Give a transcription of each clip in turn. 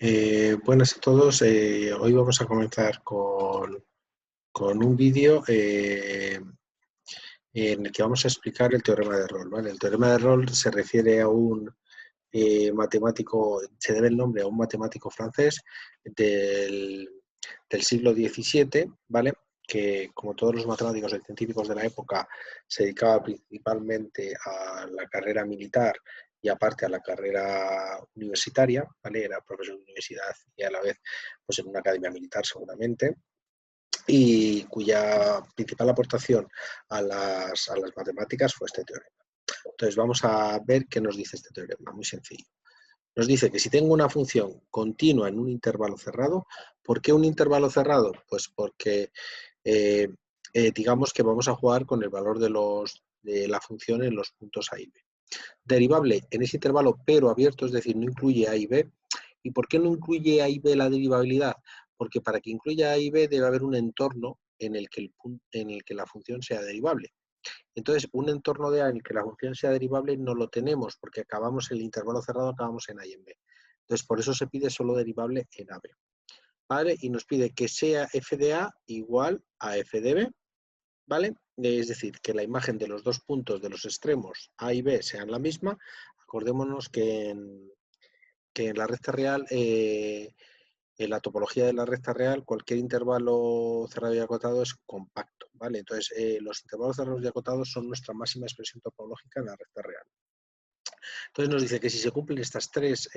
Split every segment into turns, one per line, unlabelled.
Buenas a todos. Hoy vamos a comenzar con un vídeo en el que vamos a explicar el teorema de Rolle, ¿vale? El teorema de Rolle se refiere a un matemático, se debe el nombre a un matemático francés del siglo XVII, ¿vale? Que, como todos los matemáticos y científicos de la época, se dedicaba principalmente a la carrera militar y aparte a la carrera universitaria, ¿vale? Era profesor de universidad y a la vez pues en una academia militar seguramente, y cuya principal aportación a las matemáticas fue este teorema. Entonces vamos a ver qué nos dice este teorema, muy sencillo. Nos dice que si tengo una función continua en un intervalo cerrado, ¿por qué un intervalo cerrado? Pues porque digamos que vamos a jugar con el valor de la función en los puntos A y B. Derivable en ese intervalo pero abierto, es decir, no incluye A y B. ¿Y por qué no incluye A y B la derivabilidad? Porque para que incluya A y B debe haber un entorno en el que la función sea derivable. Entonces, un entorno de A en el que la función sea derivable no lo tenemos, porque acabamos el intervalo cerrado, acabamos en A y en B. Entonces, por eso se pide solo derivable en AB. ¿Vale? Y nos pide que sea f de A igual a f de B, ¿vale? Es decir, que la imagen de los dos puntos de los extremos A y B sean la misma. Acordémonos que en la recta real, en la topología de la recta real, cualquier intervalo cerrado y acotado es compacto, ¿vale? Entonces, los intervalos cerrados y acotados son nuestra máxima expresión topológica en la recta real. Entonces nos dice que si se cumplen estas tres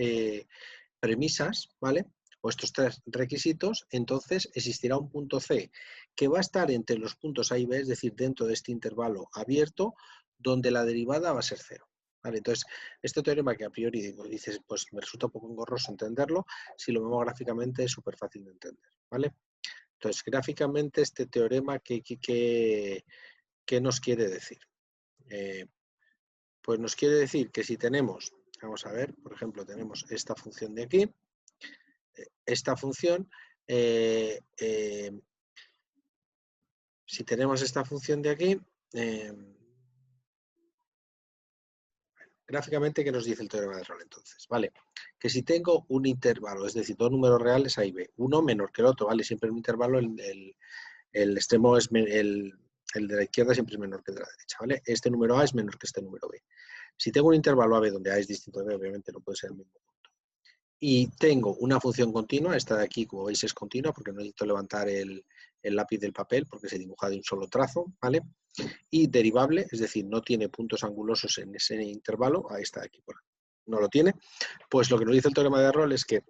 premisas, ¿vale? O estos tres requisitos, entonces existirá un punto C que va a estar entre los puntos A y B, es decir, dentro de este intervalo abierto, donde la derivada va a ser cero. ¿Vale? Entonces, este teorema que a priori dices, pues me resulta un poco engorroso entenderlo, si lo vemos gráficamente es súper fácil de entender. ¿Vale? Entonces, gráficamente este teorema, ¿qué nos quiere decir? Pues nos quiere decir que si tenemos, vamos a ver, por ejemplo, tenemos esta función de aquí, esta función, si tenemos esta función de aquí, gráficamente, ¿qué nos dice el teorema de Rolle entonces? Vale, que si tengo un intervalo, es decir, dos números reales A y B, uno menor que el otro, ¿vale? Siempre en un intervalo el extremo es el de la izquierda siempre es menor que el de la derecha, ¿vale? Este número A es menor que este número B. Si tengo un intervalo AB donde A es distinto de B, obviamente no puede ser el mismo punto. Y tengo una función continua, esta de aquí, como veis, es continua porque no necesito levantar el lápiz del papel porque se dibuja de un solo trazo, ¿vale? Y derivable, es decir, no tiene puntos angulosos en ese intervalo, ahí está aquí, bueno, no lo tiene. Pues lo que nos dice el teorema de Rolle es que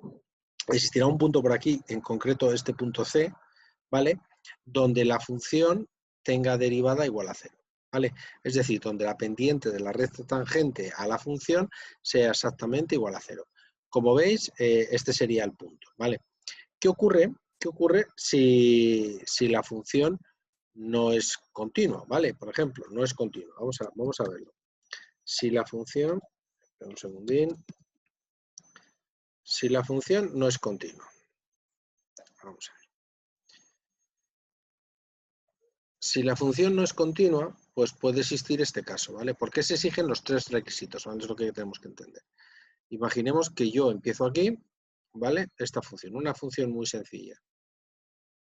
existirá un punto por aquí, en concreto este punto C, ¿vale? Donde la función tenga derivada igual a 0, ¿vale? Es decir, donde la pendiente de la recta tangente a la función sea exactamente igual a 0. Como veis, este sería el punto, ¿vale? ¿Qué ocurre si la función no es continua, ¿vale? Por ejemplo, no es continua. Vamos a verlo. Si la función, un segundín, si la función no es continua, vamos a ver. Si la función no es continua, pues puede existir este caso, ¿vale? ¿Por qué se exigen los tres requisitos? ¿Vale? Es lo que tenemos que entender. Imaginemos que yo empiezo aquí, ¿vale? Esta función, una función muy sencilla.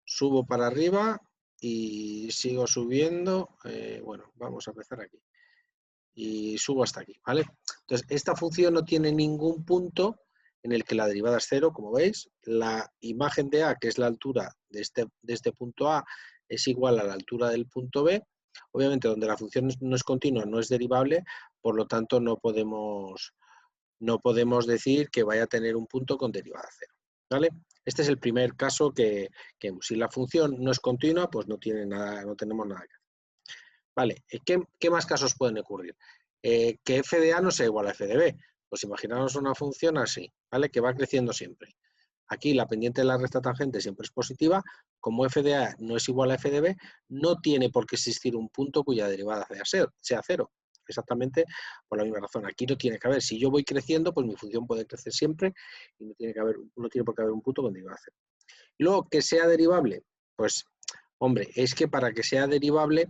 Subo para arriba y sigo subiendo, bueno, vamos a empezar aquí. Y subo hasta aquí, ¿vale? Entonces, esta función no tiene ningún punto en el que la derivada es cero, como veis. La imagen de A, que es la altura de este punto A, es igual a la altura del punto B. Obviamente, donde la función no es continua, no es derivable, por lo tanto, no podemos decir que vaya a tener un punto con derivada cero, ¿vale? Este es el primer caso que si la función no es continua, pues no tenemos nada que hacer. Vale, ¿qué más casos pueden ocurrir? Que f de A no sea igual a f de B. Pues imaginaos una función así, ¿vale? Que va creciendo siempre. Aquí la pendiente de la recta tangente siempre es positiva. Como f de A no es igual a f de B, no tiene por qué existir un punto cuya derivada sea cero. Exactamente por la misma razón. Aquí no tiene que haber. Si yo voy creciendo, pues mi función puede crecer siempre y no tiene por qué haber un punto con derivada cero. Y luego, que sea derivable, pues, hombre, es que para que sea derivable,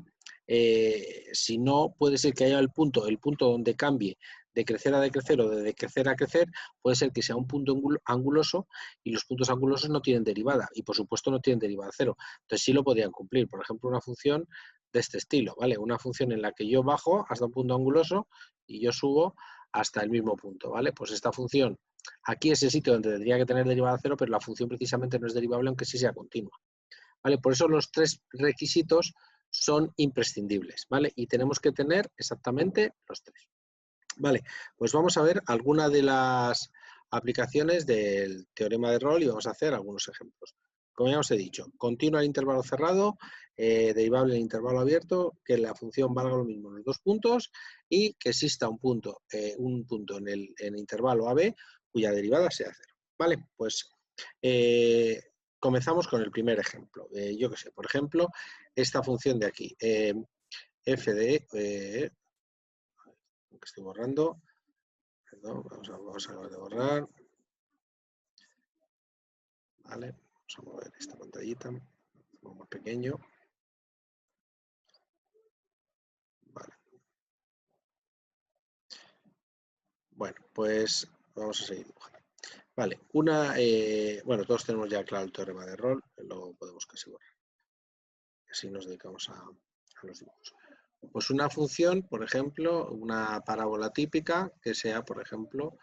si no, puede ser que haya el punto donde cambie de crecer a decrecer o de decrecer a crecer, puede ser que sea un punto anguloso y los puntos angulosos no tienen derivada y por supuesto no tienen derivada cero. Entonces sí lo podrían cumplir. Por ejemplo, una función de este estilo, ¿vale? Una función en la que yo bajo hasta un punto anguloso y yo subo hasta el mismo punto, ¿vale? Pues esta función, aquí es el sitio donde tendría que tener derivada cero, pero la función precisamente no es derivable aunque sí sea continua, ¿vale? Por eso los tres requisitos son imprescindibles, ¿vale? Y tenemos que tener exactamente los tres. Vale, pues vamos a ver alguna de las aplicaciones del teorema de Rolle y vamos a hacer algunos ejemplos. Como ya os he dicho, continua al intervalo cerrado, derivable en intervalo abierto, que la función valga lo mismo en los dos puntos y que exista un punto en el intervalo AB cuya derivada sea cero. Vale, pues comenzamos con el primer ejemplo. Yo qué sé, por ejemplo, esta función de aquí, f de... que estoy borrando... Perdón, vamos a acabar de borrar. Vale, vamos a mover esta pantallita, un más pequeño. Vale. Bueno, pues vamos a seguir dibujando. Vale, bueno, todos tenemos ya claro el teorema de Rolle, lo podemos casi borrar. Así nos dedicamos a los dibujos. Pues una función, por ejemplo, una parábola típica que sea, por ejemplo,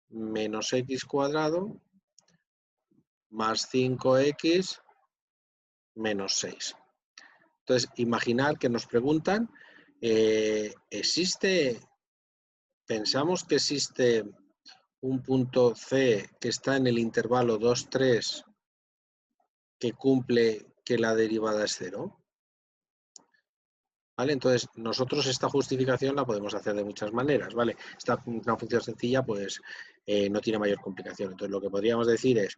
menos x cuadrado más 5x menos 6. Entonces, imaginar que nos preguntan, pensamos que existe un punto C que está en el intervalo 2, 3 que cumple que la derivada es 0. ¿Vale? Entonces, nosotros esta justificación la podemos hacer de muchas maneras, ¿vale? Una función sencilla, pues, no tiene mayor complicación. Entonces, lo que podríamos decir es,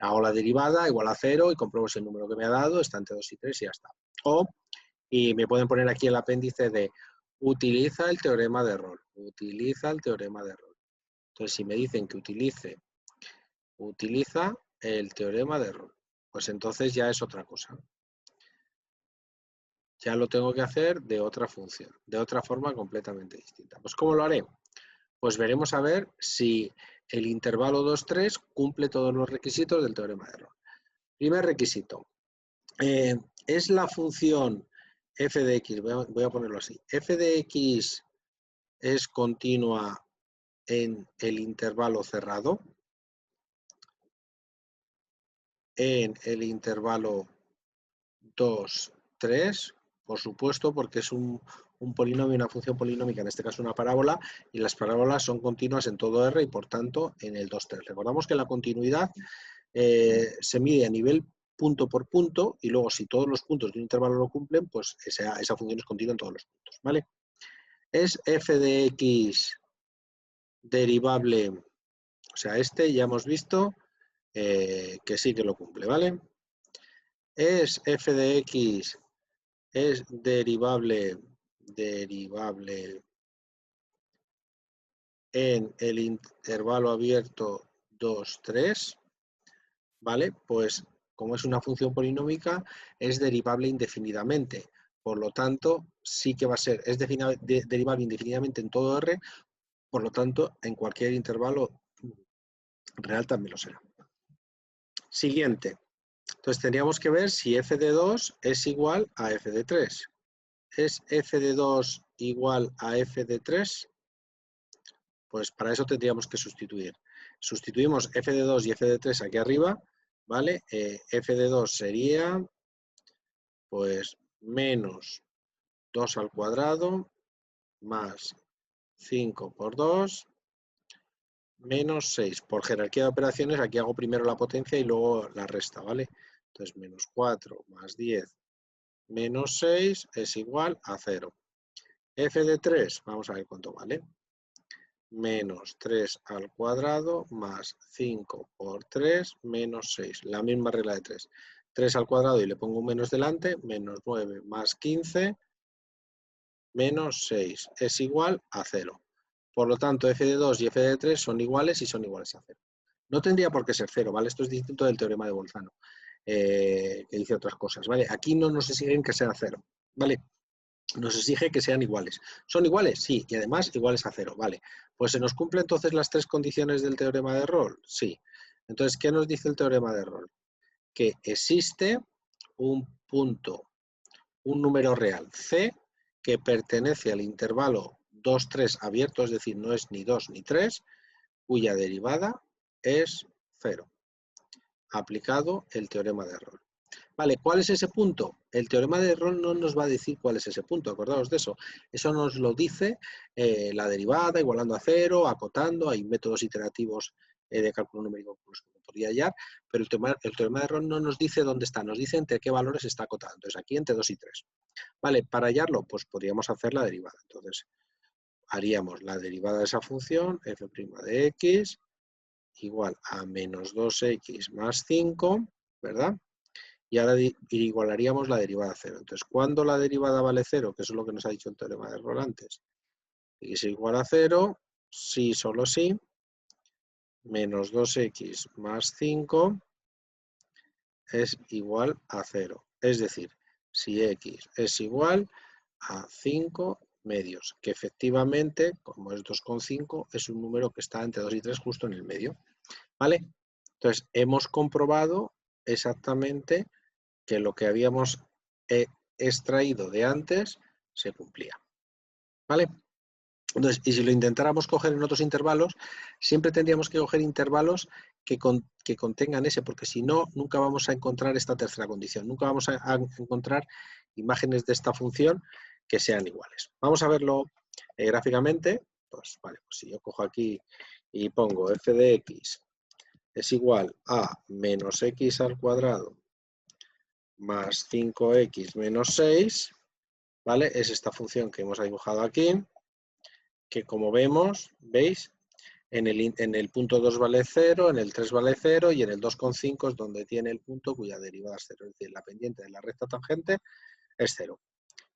hago la derivada igual a 0 y compruebo si el número que me ha dado está entre 2 y 3 y ya está. Y me pueden poner aquí el apéndice de utiliza el teorema de Rolle. Utiliza el teorema de Rolle. Entonces, si me dicen que utiliza el teorema de Rolle, pues entonces ya es otra cosa. Ya lo tengo que hacer de otra función, de otra forma completamente distinta. Pues ¿cómo lo haré? Pues veremos a ver si el intervalo 2, 3 cumple todos los requisitos del teorema de Rolle. Primer requisito. Es la función f de x, voy a ponerlo así, f de x es continua en el intervalo cerrado, en el intervalo 2, 3, por supuesto, porque es un polinomio, una función polinómica, en este caso una parábola, y las parábolas son continuas en todo R y por tanto en el 2, 3. Recordamos que la continuidad se mide a nivel punto por punto y luego si todos los puntos de un intervalo lo cumplen, pues esa función es continua en todos los puntos, ¿vale? Es f de x derivable, o sea, ya hemos visto que sí que lo cumple, ¿vale? Es f de x es derivable en el intervalo abierto 2, 3, ¿vale? Pues como es una función polinómica, es derivable indefinidamente. Por lo tanto, sí que va a ser, es derivable indefinidamente en todo R, por lo tanto, en cualquier intervalo real también lo será. Siguiente. Entonces tendríamos que ver si f de 2 es igual a f de 3. ¿Es f de 2 igual a f de 3? Pues para eso tendríamos que sustituir. Sustituimos f de 2 y f de 3 aquí arriba, ¿vale? F de 2 sería, pues, menos 2 al cuadrado más 5 por 2 menos 6. Por jerarquía de operaciones, aquí hago primero la potencia y luego la resta, ¿vale? Entonces, menos 4 más 10 menos 6 es igual a 0. F de 3, vamos a ver cuánto vale. Menos 3 al cuadrado más 5 por 3 menos 6. La misma regla de 3. 3 al cuadrado y le pongo un menos delante, menos 9 más 15 menos 6 es igual a 0. Por lo tanto, f de 2 y f de 3 son iguales y son iguales a 0. No tendría por qué ser 0, ¿vale? Esto es distinto del teorema de Bolzano, que dice otras cosas, ¿vale? Aquí no nos exigen que sea 0, ¿vale? nos exige que sean iguales. ¿Son iguales? Sí, y además iguales a 0. Vale, pues ¿se nos cumplen entonces las tres condiciones del teorema de Rolle? Sí. Entonces, ¿qué nos dice el teorema de Rolle? Que existe un punto, un número real C que pertenece al intervalo 2, 3 abierto, es decir, no es ni 2 ni 3, cuya derivada es 0, aplicado el teorema de Rolle. Vale, ¿cuál es ese punto? El teorema de Rolle no nos va a decir cuál es ese punto, acordaos de eso. Eso nos lo dice la derivada, igualando a 0, acotando, hay métodos iterativos de cálculo numérico como podría hallar, pero el teorema de Rolle no nos dice dónde está, nos dice entre qué valores está acotado. Entonces aquí entre 2 y 3. Vale, para hallarlo, pues podríamos hacer la derivada. Entonces, haríamos la derivada de esa función, f' de x, igual a menos 2x más 5, ¿verdad? Y ahora igualaríamos la derivada a 0. Entonces, ¿cuándo la derivada vale 0? Que eso es lo que nos ha dicho el teorema de Rolle antes. X igual a 0, sí, solo sí, menos 2x más 5 es igual a 0. Es decir, si x es igual a 5 medios, que efectivamente, como es 2,5, es un número que está entre 2 y 3 justo en el medio. ¿Vale? Entonces, hemos comprobado exactamente que lo que habíamos extraído de antes se cumplía. ¿Vale? Entonces, y si lo intentáramos coger en otros intervalos, siempre tendríamos que coger intervalos que contengan ese, porque si no, nunca vamos a encontrar esta tercera condición. Nunca vamos a encontrar imágenes de esta función que sean iguales. Vamos a verlo gráficamente. Pues vale, pues si yo cojo aquí y pongo f de x es igual a menos x al cuadrado más 5x menos 6, ¿vale? Es esta función que hemos dibujado aquí, que como vemos, ¿veis? En el punto 2 vale 0, en el 3 vale 0 y en el 2,5 es donde tiene el punto cuya derivada es 0. Es decir, la pendiente de la recta tangente es 0.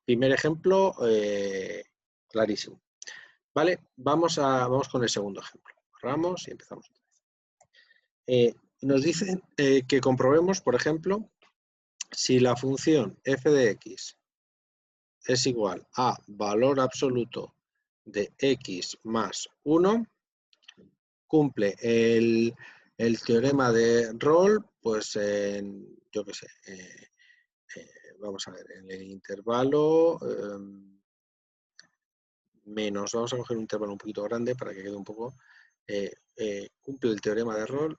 Primer ejemplo, clarísimo. ¿Vale? Vamos con el segundo ejemplo. Borramos y empezamos. Nos dicen que comprobemos, por ejemplo, si la función f de x es igual a valor absoluto de x más 1, cumple el teorema de Rolle, pues yo qué sé, vamos a ver, en el intervalo menos, vamos a coger un intervalo un poquito grande para que quede un poco, cumple el teorema de Rolle,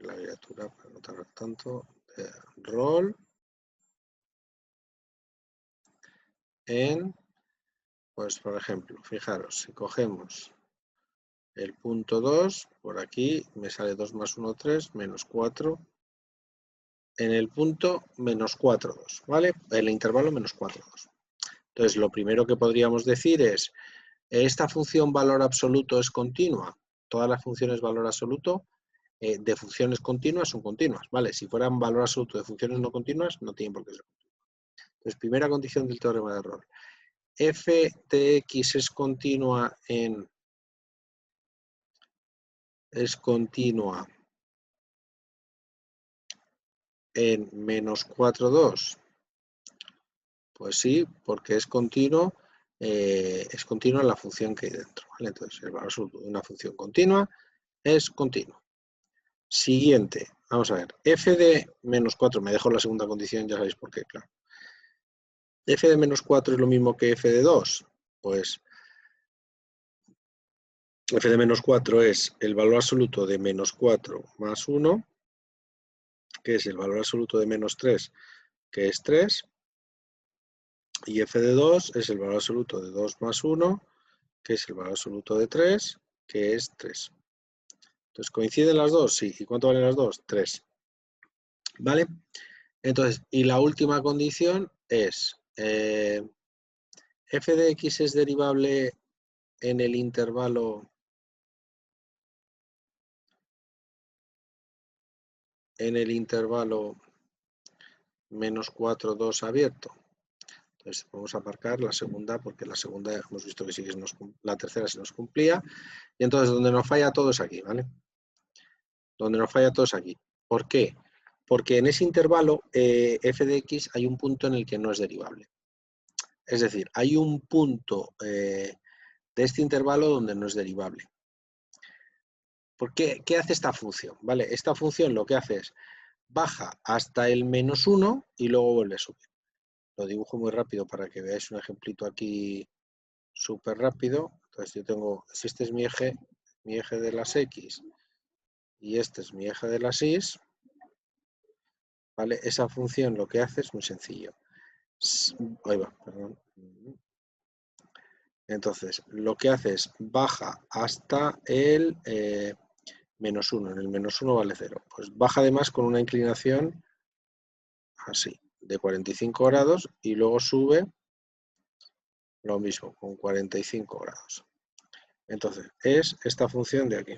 la abreviatura para no tardar tanto, de Rolle en, pues por ejemplo, fijaros, si cogemos el punto 2, por aquí me sale 2 más 1, 3, menos 4, en el punto menos 4, 2, ¿vale? En el intervalo menos 4, 2. Entonces, lo primero que podríamos decir es, ¿esta función valor absoluto es continua? Todas las funciones valor absoluto de funciones continuas son continuas, ¿vale? Si fueran valor absoluto de funciones no continuas, no tienen por qué ser continuas. Entonces, primera condición del teorema de Rolle. F de x es continua en menos 4, 2. Pues sí, porque es continuo la función que hay dentro, ¿vale? Entonces, el valor absoluto de una función continua es continuo. Siguiente, vamos a ver, f de menos 4, me dejo la segunda condición, ya sabéis por qué, claro. F de menos 4 es lo mismo que f de 2, pues f de menos 4 es el valor absoluto de menos 4 más 1, que es el valor absoluto de menos 3, que es 3, y f de 2 es el valor absoluto de 2 más 1, que es el valor absoluto de 3, que es 3. Entonces, ¿coinciden las dos? Sí. ¿Y cuánto valen las dos? 3. ¿Vale? Entonces, y la última condición es, f de x es derivable en el intervalo menos 4, 2 abierto. Entonces vamos a marcar la segunda, porque la segunda hemos visto que sí que la tercera se nos cumplía. Y entonces donde nos falla todo es aquí, ¿vale? Donde nos falla todo es aquí. ¿Por qué? Porque en ese intervalo f de x hay un punto en el que no es derivable. Es decir, hay un punto de este intervalo donde no es derivable. ¿Por qué? ¿Qué hace esta función? ¿Vale? Esta función lo que hace es baja hasta el -1 y luego vuelve a subir. Lo dibujo muy rápido para que veáis un ejemplito aquí súper rápido. Entonces yo tengo, si este es mi eje de las X y este es mi eje de las Y, ¿vale? Esa función lo que hace es muy sencillo. Ahí va, perdón. Entonces, lo que hace es baja hasta el -1. En el -1 vale 0. Pues baja además con una inclinación así, de 45 grados y luego sube lo mismo, con 45 grados. Entonces, es esta función de aquí.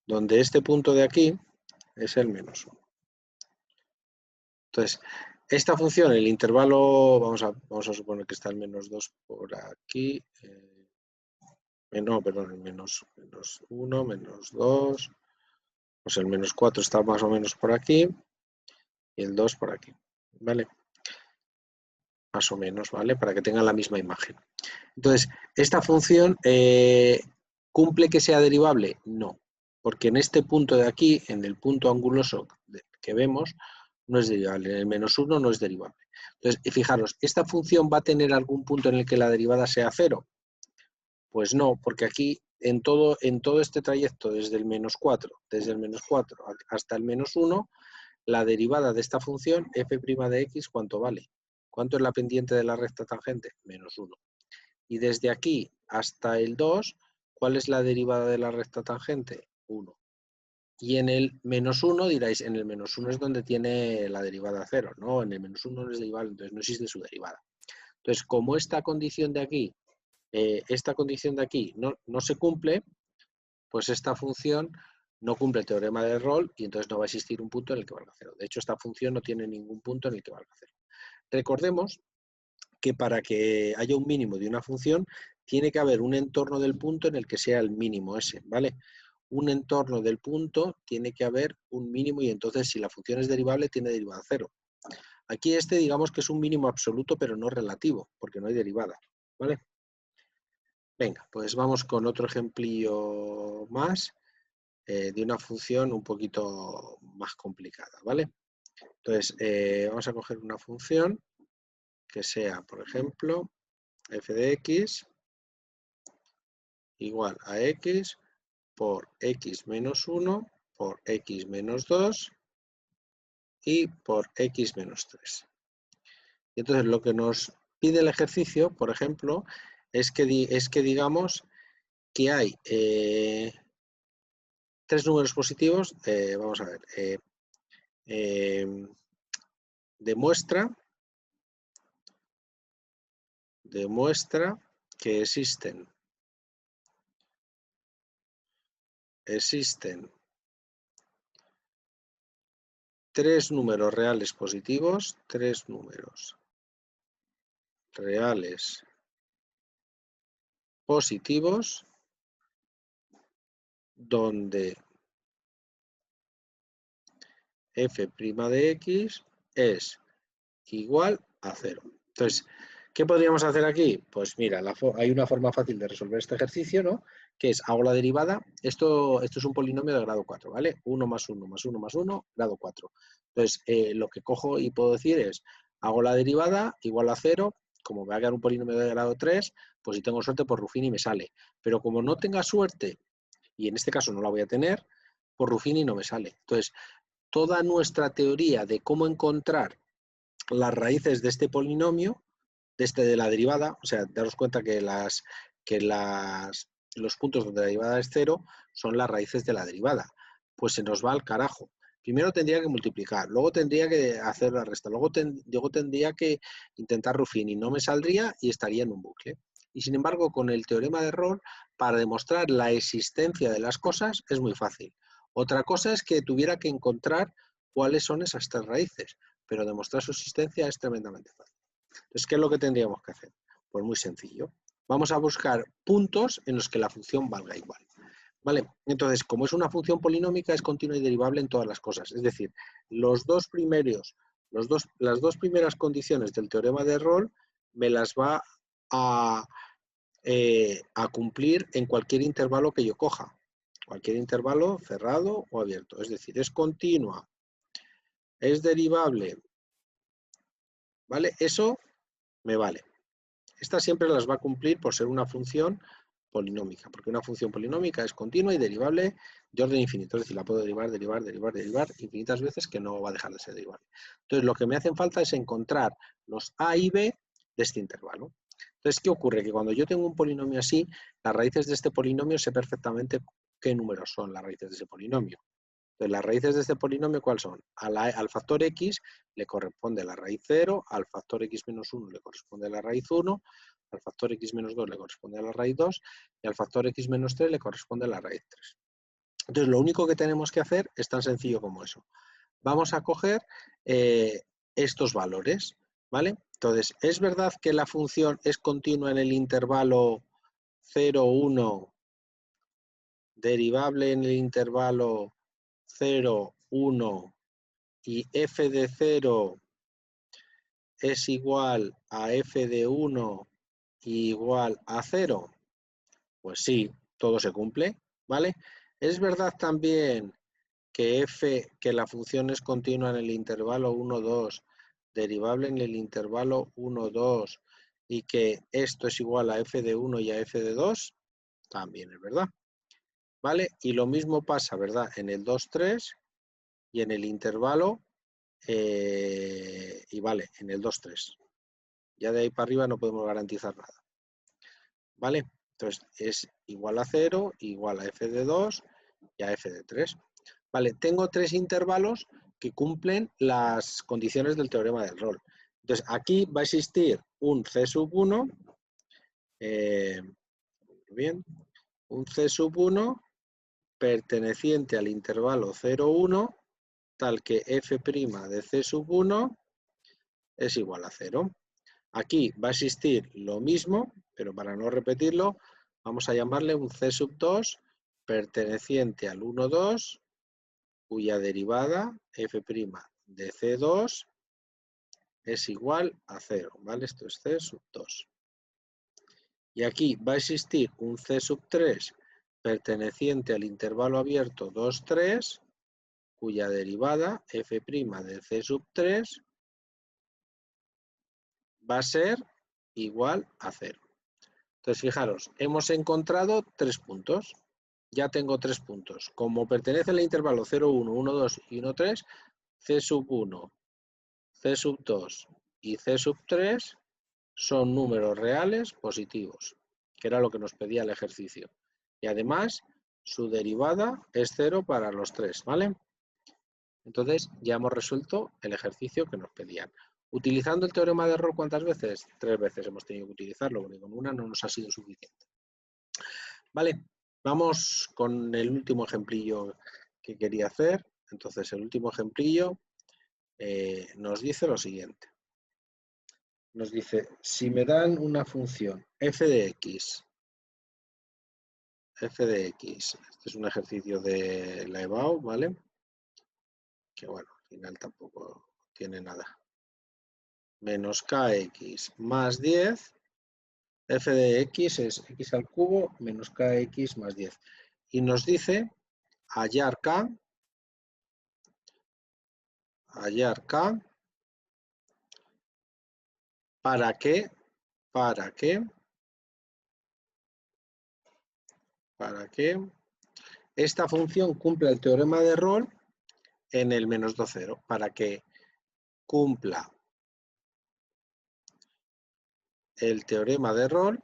Donde este punto de aquí es el -1. Entonces, esta función, el intervalo, vamos a suponer que está el -2 por aquí. No, perdón, el -1, -2. Pues el -4 está más o menos por aquí. Y el 2 por aquí. ¿Vale? Más o menos, ¿vale? Para que tengan la misma imagen. Entonces, ¿esta función cumple que sea derivable? No, porque en este punto de aquí, en el punto anguloso que vemos, no es derivable. En el -1 no es derivable. Entonces, fijaros, ¿esta función va a tener algún punto en el que la derivada sea 0? Pues no, porque aquí en todo este trayecto, desde el -4 hasta el -1, la derivada de esta función, f' de x, ¿cuánto vale? ¿Cuánto es la pendiente de la recta tangente? -1. Y desde aquí hasta el 2, ¿cuál es la derivada de la recta tangente? 1. Y en el -1 diréis, en el -1 es donde tiene la derivada 0. No, en el -1 no es derivable, entonces no existe su derivada. Entonces, como esta condición de aquí no se cumple, pues esta función no cumple el teorema de Rolle y entonces no va a existir un punto en el que valga 0. De hecho, esta función no tiene ningún punto en el que valga 0. Recordemos que para que haya un mínimo de una función, tiene que haber un entorno del punto en el que sea el mínimo ese, ¿vale? Un entorno del punto tiene que haber un mínimo y entonces si la función es derivable, tiene derivada 0. Aquí digamos que es un mínimo absoluto, pero no relativo, porque no hay derivada, ¿vale? Venga, pues vamos con otro ejemplillo más de una función un poquito más complicada, ¿vale? Entonces, vamos a coger una función que sea, por ejemplo, f de x igual a x por x menos 1 por x menos 2 y por x menos 3. Y entonces lo que nos pide el ejercicio, por ejemplo, es que digamos que hay 3 números positivos. Vamos a ver. Demuestra que existen 3 números reales positivos, 3 números reales positivos donde f' de x es igual a 0. Entonces, ¿qué podríamos hacer aquí? Pues mira, hay una forma fácil de resolver este ejercicio, ¿no? Que es, hago la derivada, esto es un polinomio de grado 4, ¿vale? 1 más 1 más 1 más 1, grado 4. Entonces, lo que cojo y puedo decir es, hago la derivada igual a 0, como me va a quedar un polinomio de grado 3, pues si tengo suerte, por Ruffini me sale. Pero como no tenga suerte, y en este caso no la voy a tener, por Ruffini no me sale. Entonces, toda nuestra teoría de cómo encontrar las raíces de este polinomio, de la derivada, o sea, daros cuenta que los puntos donde la derivada es 0 son las raíces de la derivada, pues se nos va al carajo. Primero tendría que multiplicar, luego tendría que hacer la resta, luego tendría que intentar Ruffini, no me saldría y estaría en un bucle. Y sin embargo, con el teorema de Rolle, para demostrar la existencia de las cosas es muy fácil. Otra cosa es que tuviera que encontrar cuáles son esas 3 raíces. pero demostrar su existencia es tremendamente fácil. Entonces, ¿qué es lo que tendríamos que hacer? Pues muy sencillo. Vamos a buscar puntos en los que la función valga igual. ¿Vale? Entonces, como es una función polinómica, es continua y derivable en todas las cosas. Es decir, las dos primeras condiciones del teorema de Rolle me las va a cumplir en cualquier intervalo que yo coja. Cualquier intervalo cerrado o abierto. Es decir, es continua, es derivable. ¿Vale? Eso me vale. Estas siempre las va a cumplir por ser una función polinómica, porque una función polinómica es continua y derivable de orden infinito, es decir, la puedo derivar infinitas veces que no va a dejar de ser derivable. Entonces, lo que me hacen falta es encontrar los a y b de este intervalo. Entonces, ¿qué ocurre? Que cuando yo tengo un polinomio así, las raíces de este polinomio sé perfectamente qué números son las raíces de ese polinomio. Entonces, las raíces de este polinomio, ¿cuáles son? Al factor x le corresponde la raíz 0, al factor x menos 1 le corresponde la raíz 1, al factor x menos 2 le corresponde a la raíz 2 y al factor x menos 3 le corresponde a la raíz 3. Entonces, lo único que tenemos que hacer es tan sencillo como eso. Vamos a coger estos valores, ¿vale? Entonces, ¿es verdad que la función es continua en el intervalo 0, 1, derivable en el intervalo 0, 1 y f de 0 es igual a f de 1 igual a 0? Pues sí, todo se cumple, ¿vale? Es verdad también que que la función es continua en el intervalo 1, 2, derivable en el intervalo 1, 2 y que esto es igual a f de 1 y a f de 2, también es verdad, ¿vale? Y lo mismo pasa, ¿verdad? En el 2, 3 y en el intervalo, y vale, en el 2, 3. Ya de ahí para arriba no podemos garantizar nada, ¿vale? Entonces es igual a 0, igual a f de 2 y a f de 3. Vale, tengo tres intervalos que cumplen las condiciones del teorema del Rolle. Entonces aquí va a existir un C sub 1, bien, un C sub 1 perteneciente al intervalo 0, 1, tal que f' de C sub 1 es igual a 0. Aquí va a existir lo mismo, pero para no repetirlo, vamos a llamarle un C sub 2 perteneciente al 1, 2, cuya derivada f' de C2 es igual a 0, ¿vale? Esto es C sub 2. Y aquí va a existir un C sub 3 perteneciente al intervalo abierto 2, 3, cuya derivada f' de C sub 3 va a ser igual a 0. Entonces, fijaros, hemos encontrado 3 puntos. Ya tengo 3 puntos. Como pertenece al intervalo 0, 1, 1, 2 y 1, 3, C sub 1, C sub 2 y C sub 3 son números reales positivos, que era lo que nos pedía el ejercicio. Y además, su derivada es 0 para los 3, ¿vale? Entonces, ya hemos resuelto el ejercicio que nos pedían. Utilizando el teorema de Rolle, ¿cuántas veces? 3 veces hemos tenido que utilizarlo, porque con una no nos ha sido suficiente. Vale, vamos con el último ejemplillo que quería hacer. Entonces, el último ejemplillo nos dice lo siguiente. Nos dice, si me dan una función f de x, este es un ejercicio de la EBAU, ¿vale? Que bueno, al final tampoco tiene nada. Menos kx más 10, f de x es x al cubo menos kx más 10. Y nos dice hallar k, ¿para qué? Para que esta función cumpla el teorema de Rolle en el menos 2, 0. Para que cumpla el teorema de Rolle,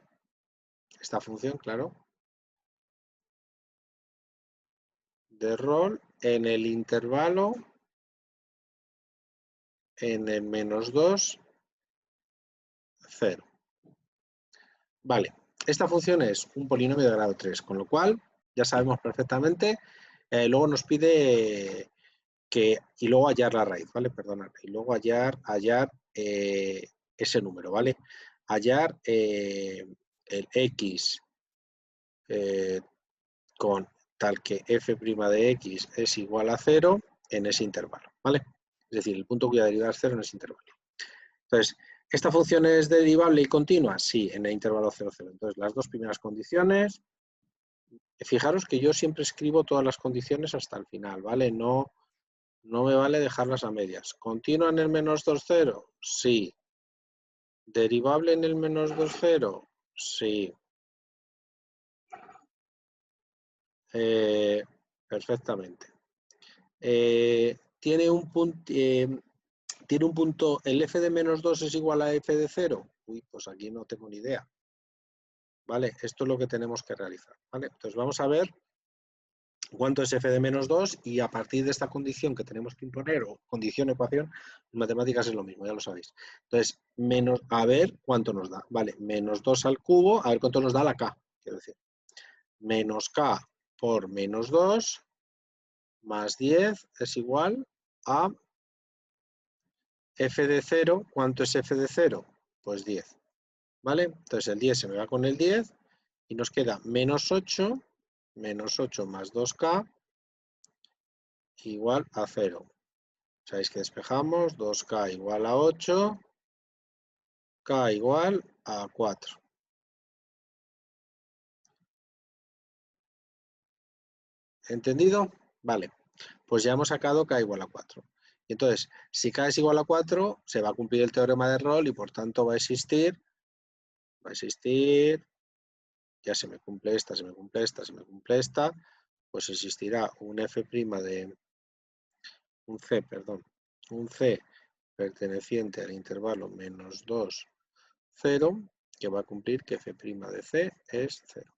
esta función, claro, de Rolle en el intervalo en el menos 2, 0. Vale, esta función es un polinomio de grado 3, con lo cual ya sabemos perfectamente, luego nos pide y luego hallar la raíz, ¿vale? Perdonad. Y luego hallar ese número, ¿vale? Hallar el x con tal que f' de x es igual a 0 en ese intervalo, ¿vale? Es decir, el punto cuya derivada es 0 en ese intervalo. Entonces, ¿esta función es derivable y continua? Sí, en el intervalo 0, 0. Entonces, las dos primeras condiciones, fijaros que yo siempre escribo todas las condiciones hasta el final, ¿vale? No me vale dejarlas a medias. ¿Continua en el menos 2, 0? Sí. ¿Derivable en el menos 2, 0? Sí. Perfectamente. ¿Tiene un punto, el f de menos 2 es igual a f de 0? Uy, pues aquí no tengo ni idea. ¿Vale? Esto es lo que tenemos que realizar. ¿Vale? Entonces vamos a ver cuánto es f de menos 2 y a partir de esta condición que tenemos que imponer, o condición, ecuación, en matemáticas es lo mismo, ya lo sabéis. Entonces, a ver cuánto nos da. Vale, menos 2 al cubo, a ver cuánto nos da la k, quiero decir. Menos k por menos 2 más 10 es igual a f de 0. ¿Cuánto es f de 0? Pues 10. ¿Vale? Entonces el 10 se me va con el 10 y nos queda menos 8 más 2k igual a 0. Sabéis que despejamos, 2k igual a 8, k igual a 4. ¿Entendido? Vale, pues ya hemos sacado k igual a 4. Y entonces, si k es igual a 4, se va a cumplir el teorema de Rolle y por tanto va a existir, ya se me cumple esta, se me cumple esta, se me cumple esta, pues existirá un un c perteneciente al intervalo menos 2, 0, que va a cumplir que f' de c es 0.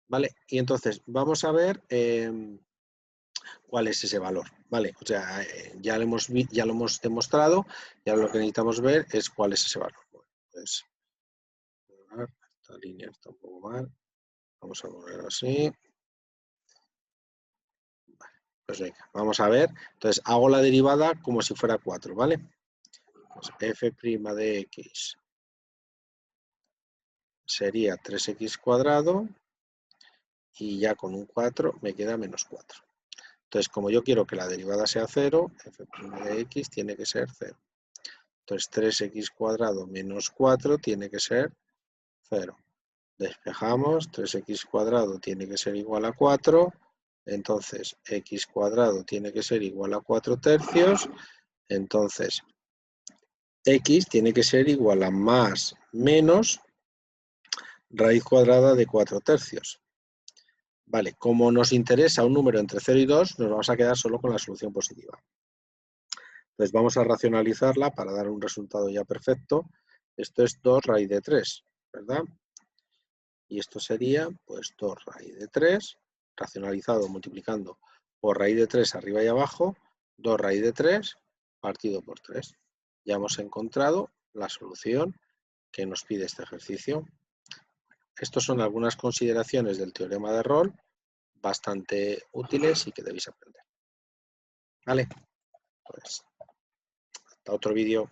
¿Vale? Y entonces vamos a ver cuál es ese valor. ¿Vale? O sea, ya lo hemos demostrado, ya lo que necesitamos ver es cuál es ese valor. Bueno, pues, esta línea está un poco mal. Vamos a ponerlo así. Vale, pues venga, vamos a ver. Entonces hago la derivada como si fuera 4, ¿vale? Pues f' de x sería 3x cuadrado y ya con un 4 me queda menos 4. Entonces, como yo quiero que la derivada sea 0, f' de x tiene que ser 0. Entonces, 3x cuadrado menos 4 tiene que ser 0. Despejamos, 3x cuadrado tiene que ser igual a 4. Entonces, x cuadrado tiene que ser igual a 4 tercios. Entonces, x tiene que ser igual a más menos raíz cuadrada de 4 tercios. Vale, como nos interesa un número entre 0 y 2, nos vamos a quedar solo con la solución positiva. Entonces vamos a racionalizarla para dar un resultado ya perfecto. Esto es 2 raíz de 3, ¿verdad? Y esto sería, pues, 2 raíz de 3, racionalizado multiplicando por raíz de 3 arriba y abajo, 2 raíz de 3 partido por 3. Ya hemos encontrado la solución que nos pide este ejercicio. Estas son algunas consideraciones del teorema de Rolle bastante útiles y que debéis aprender. ¿Vale? Pues hasta otro vídeo.